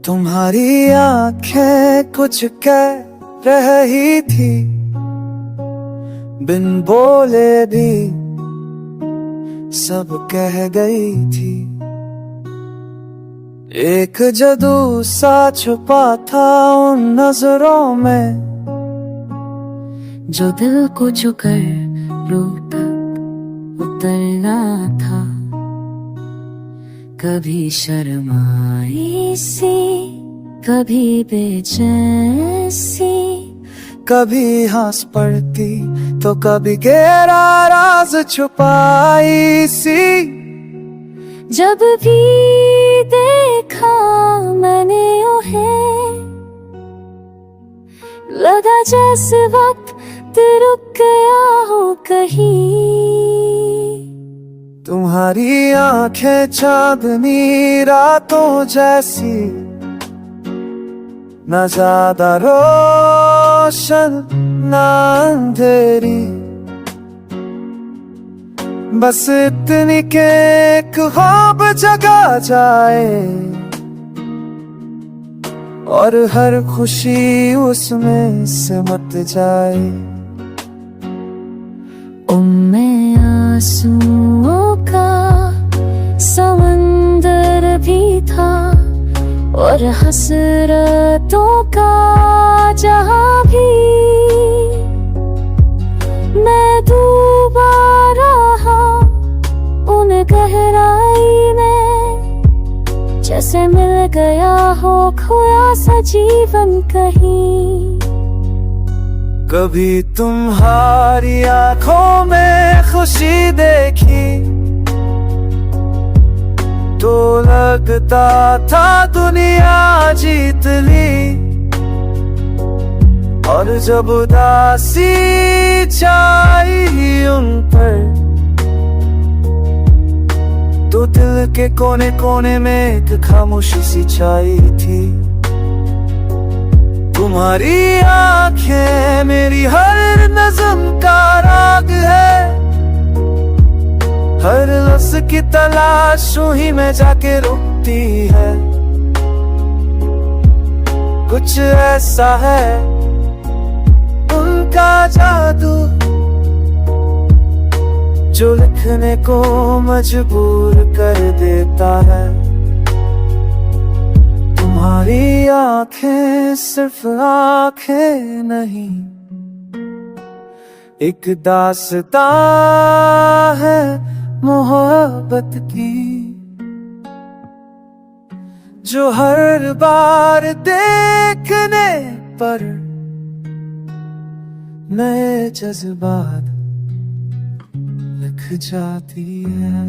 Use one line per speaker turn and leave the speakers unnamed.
तुम्हारी आंखें कुछ कह रही थी, बिन बोले भी सब कह गई थी। एक जादू सा छुपा था उन नजरों में,
जो दिल को छूकर रूह तक उतरना था। कभी शर्माई सी, कभी बेचैसी,
कभी हंस पड़ती तो कभी गहरा राज छुपाई सी।
जब भी देखा मैंने उन्हें, लगा जैसे वक्त रुक गया हो कहीं।
तुम्हारी आंखें चांदनी रातों जैसी, न ज्यादा रोशन न अंधेरी, बस इतनी के एक ख्वाब जगा जाए और हर खुशी उसमें सिमट जाए।
उनमें आंसुओं का समंदर भी था और हसरतों का जहां भी। मैं डूबा रहा उन गहराई में, जैसे मिल गया हो खोया सा जीवन कहीं।
कभी तुम्हारी आंखों में खुशी देखी तो लगता था दुनिया जीत ली, और जब उदासी छाई उन पर तो दिल के कोने कोने में एक खामोशी सी छाई थी। तुम्हारी आंखें मेरी हर नज़्म का राग है, हर लफ्ज़ की तलाश ही में जाके रुकती है। कुछ ऐसा है उनका जादू जो लिखने को मजबूर कर देता है। तुम्हारी आंखें सिर्फ आंखें नहीं, एक दास्तां है मोहब्बत की, जो हर बार देखने पर नए जज्बात लिख जाती है।